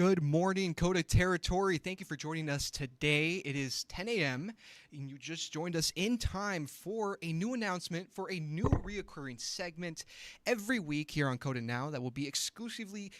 Good morning, KOTA Territory. Thank you for joining us today. It is 10 a.m., and you just joined us in time for a new announcement for a new reoccurring segment every week here on KOTA Now that will be exclusively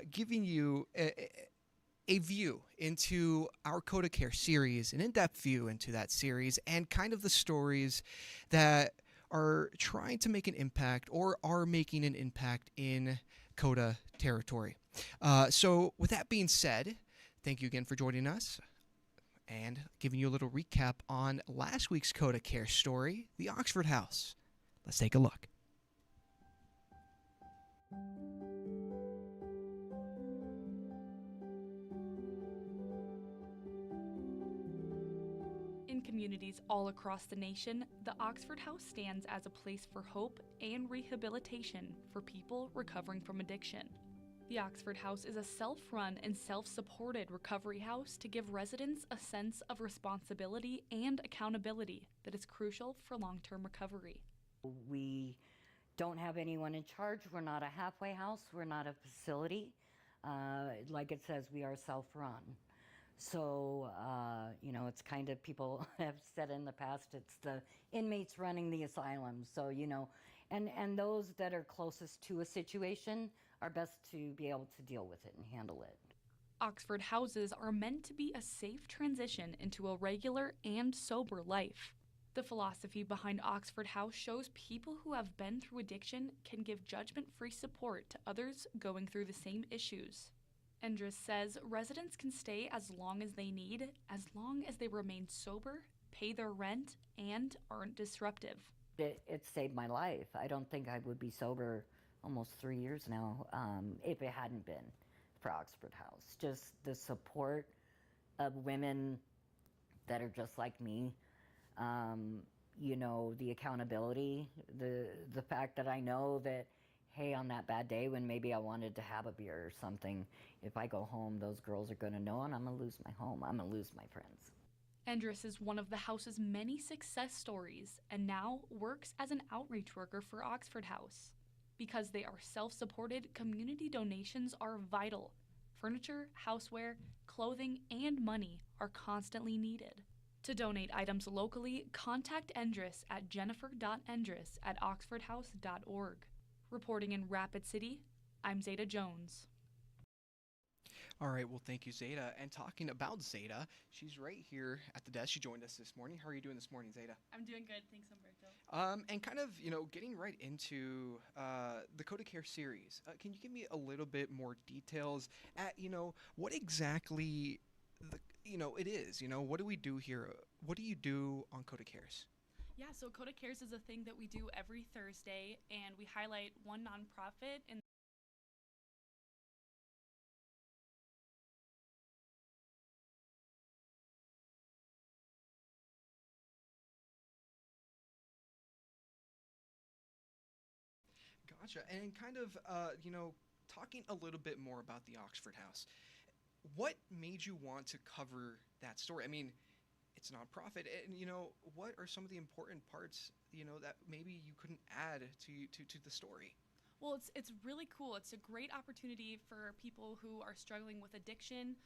giving you a view into our KOTA Care series, an in-depth view into that series, and kind of the stories that are trying to make an impact or are making an impact in KOTA Territory. So with that being said, thank you again for joining us and giving you a little recap on last week's KOTA Care story, the Oxford House. Let's take a look. In communities all across the nation, the Oxford House stands as a place for hope and rehabilitation for people recovering from addiction. The Oxford House is a self-run and self-supported recovery house to give residents a sense of responsibility and accountability that is crucial for long-term recovery. We don't have anyone in charge. We're not a halfway house. We're not a facility. Like it says, we are self-run. So, it's kind of, people have said in the past, it's the inmates running the asylum. So, and those that are closest to a situation are best to be able to deal with it and handle it. Oxford houses are meant to be a safe transition into a regular and sober life. The philosophy behind Oxford House shows people who have been through addiction can give judgment-free support to others going through the same issues. Endres says residents can stay as long as they need, as long as they remain sober, pay their rent, and aren't disruptive. It saved my life. I don't think I would be sober almost 3 years now if it hadn't been for Oxford House. Just the support of women that are just like me, the accountability, the fact that I know that, hey, on that bad day when maybe I wanted to have a beer or something, if I go home, those girls are going to know and I'm going to lose my home. I'm going to lose my friends. Endres is one of the house's many success stories and now works as an outreach worker for Oxford House. Because they are self-supported, community donations are vital. Furniture, houseware, clothing, and money are constantly needed. To donate items locally, contact Endres at jennifer.endres@oxfordhouse.org. Reporting in Rapid City, I'm Zeta Jones. All right, well, thank you, Zeta. And talking about Zeta, she's right here at the desk. She joined us this morning. How are you doing this morning, Zeta? I'm doing good, thanks, Humberto. And kind of, getting right into the KOTA Care series, can you give me a little bit more details at, what exactly, it is? What do we do here? What do you do on KOTA Cares? Yeah, so KOTA Cares is a thing that we do every Thursday, and we highlight one nonprofit in Gotcha. And kind of, talking a little bit more about the Oxford House, what made you want to cover that story? I mean, it's a nonprofit, and what are some of the important parts, that maybe you couldn't add to the story? Well, it's really cool. It's a great opportunity for people who are struggling with addiction.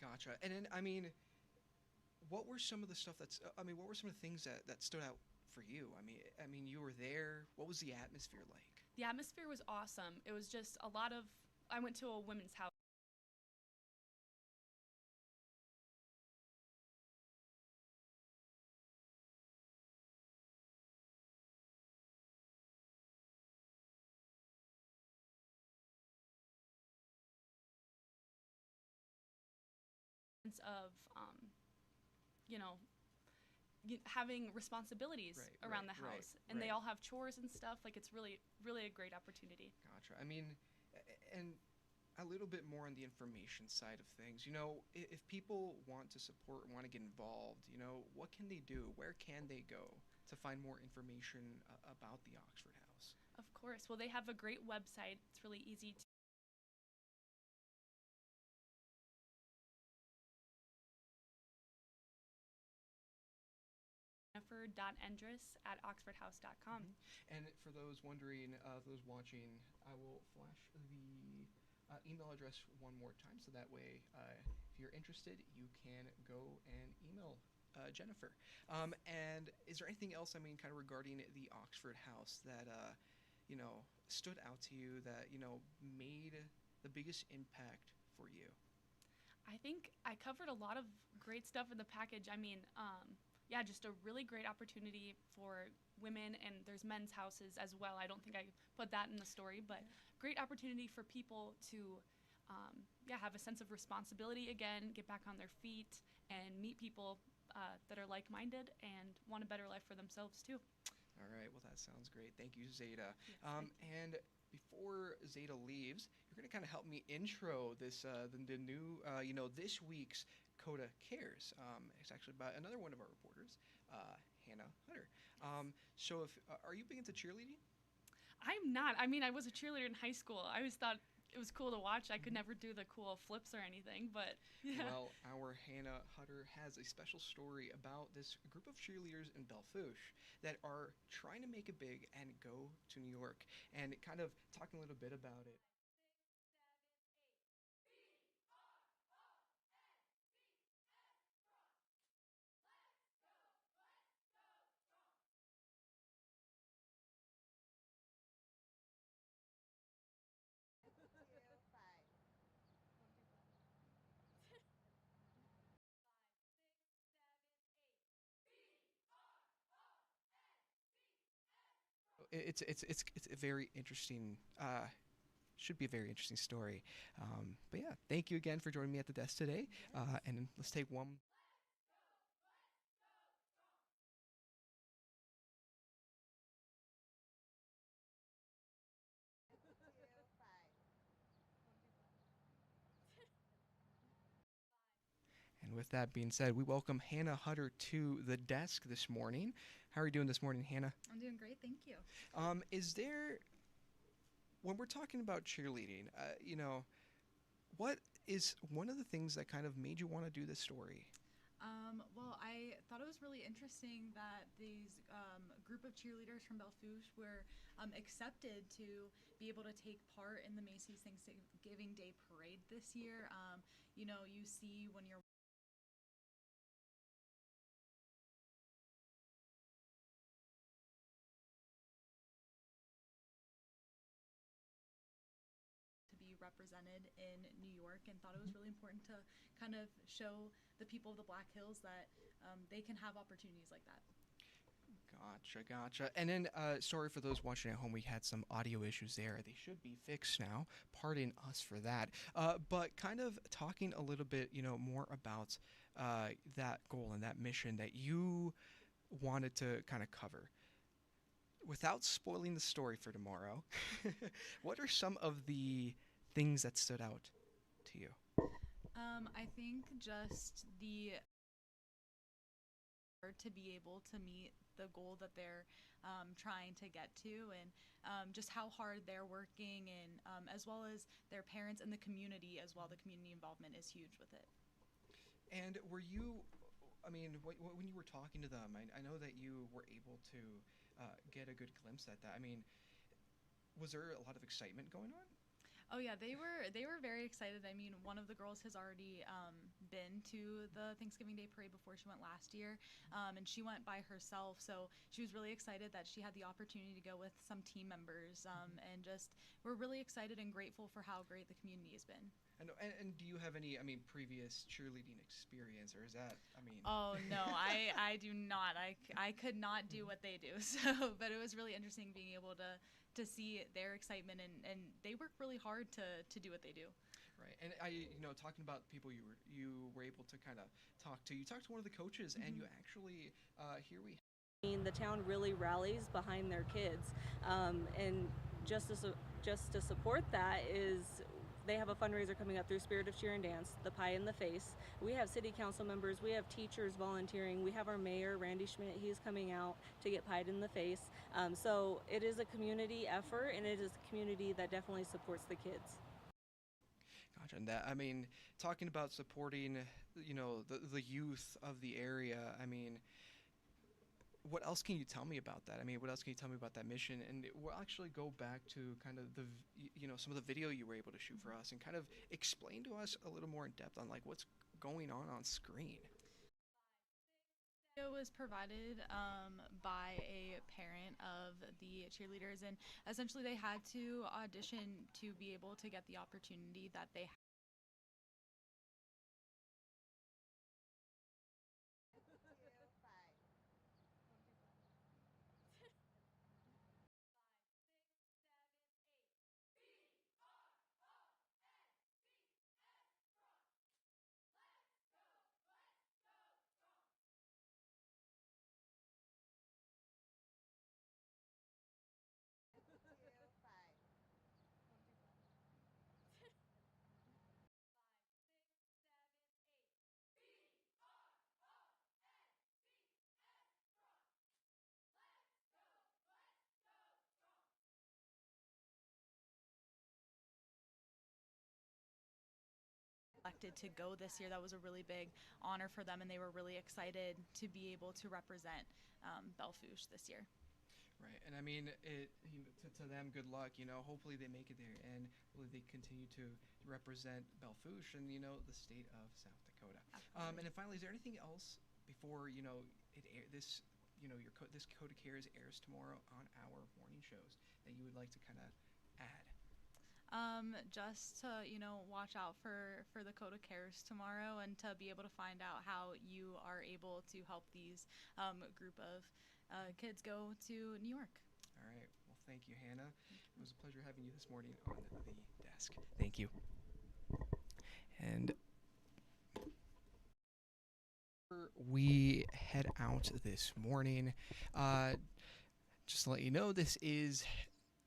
Gotcha. And then, I mean, what were some of the stuff what were some of the things that stood out for you? I mean, you were there. What was the atmosphere like? The atmosphere was awesome. It was just a lot of. I went to a women's house of, you know, having responsibilities around the house, and they all have chores and stuff. Like, it's really, really a great opportunity. Gotcha. I mean, and a little bit more on the information side of things. If people want to support, want to get involved, what can they do? Where can they go to find more information about the Oxford House? Of course. Well, they have a great website. It's really easy jennifer.endress@oxfordhouse.com. And for those wondering, those watching, I will flash the email address one more time, so that way, if you're interested, you can go and email Jennifer. And is there anything else, kind of regarding the Oxford House that, stood out to you, that, made the biggest impact for you? I think I covered a lot of great stuff in the package. Yeah, just a really great opportunity for women, and there's men's houses as well. I don't think I put that in the story, but great opportunity for people to, have a sense of responsibility again, get back on their feet, and meet people that are like-minded and want a better life for themselves too. All right, well, that sounds great. Thank you, Zeta. Yes, And before Zeta leaves, you're going to kind of help me intro this, the new, this week's KOTA Cares. It's actually by another one of our reporters, Hannah Hutter. So, are you big into cheerleading? I'm not. I was a cheerleader in high school. I always thought it was cool to watch. I could never do the cool flips or anything, but yeah. Well, our Hannah Hutter has a special story about this group of cheerleaders in Belfouche that are trying to make it big and go to New York, and kind of talking a little bit about it. It's a very interesting. Should be a very interesting story. But yeah, thank you again for joining me at the desk today. And let's take one. And with that being said, we welcome Hannah Hutter to the desk this morning. How are you doing this morning, Hannah? I'm doing great, thank you. Is there, when we're talking about cheerleading, what is one of the things that kind of made you want to do this story? Well, I thought it was really interesting that these group of cheerleaders from Belfouche were accepted to be able to take part in the Macy's Thanksgiving Day Parade this year. You see when you're to be represented in New York, and thought it was really important to kind of show the people of the Black Hills that they can have opportunities like that. Gotcha. And then, sorry for those watching at home, we had some audio issues there. They should be fixed now. Pardon us for that. But kind of talking a little bit, more about that goal and that mission that you wanted to kind of cover. Without spoiling the story for tomorrow, what are some of the things that stood out to you? I think just to be able to meet the goal that they're trying to get to, and just how hard they're working, and as well as their parents and the community as well. The community involvement is huge with it. And were you, when you were talking to them, I know that you were able to get a good glimpse at that. Was there a lot of excitement going on? Oh yeah, they were very excited. One of the girls has already been to the Thanksgiving Day Parade before. She went last year, and she went by herself. So she was really excited that she had the opportunity to go with some team members, and just we're really excited and grateful for how great the community has been. And do you have any, previous cheerleading experience, or is that, Oh no, I do not. I could not do what they do. So, but it was really interesting being able to see their excitement, and they work really hard to do what they do. Right. And talking about people you were able to kind of talk to, you talked to one of the coaches, and you actually, here we the town really rallies behind their kids, and just to support that is they have a fundraiser coming up through Spirit of Cheer and Dance, the Pie in the Face. We have city council members, we have teachers volunteering, we have our mayor, Randy Schmidt, he's coming out to get pied in the face. So it is a community effort, and it is a community that definitely supports the kids. Gotcha. And that, talking about supporting, the youth of the area, what else can you tell me about that? I mean, what else can you tell me about that mission? And we'll actually go back to kind of some of the video you were able to shoot for us, and kind of explain to us a little more in depth on like what's going on screen. Video was provided by a parent of the cheerleaders, and essentially they had to audition to be able to get the opportunity that they elected to go this year. That was a really big honor for them, and they were really excited to be able to represent Belfouche this year. Right, and I mean, to them, good luck. Hopefully they make it there, and hopefully they continue to represent Belfouche and the state of South Dakota. And then finally, is there anything else before this this KOTA Cares airs tomorrow on our morning shows that you would like to kind of add? Just to watch out for the KOTA Cares tomorrow, and to be able to find out how you are able to help these group of kids go to New York. All right. Well, thank you, Hannah. It was a pleasure having you this morning on the desk. Thank you. And we head out this morning. Just to let you know, this is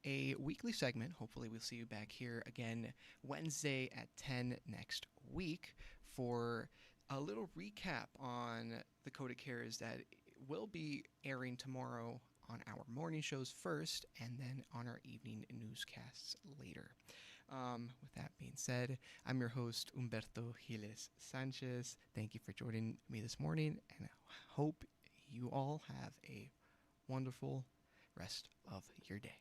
a weekly segment. Hopefully we'll see you back here again Wednesday at 10 next week for a little recap on the KOTA Cares that will be airing tomorrow on our morning shows first, and then on our evening newscasts later. With that being said, I'm your host, Humberto Giles Sanchez. Thank you for joining me this morning, and I hope you all have a wonderful rest of your day.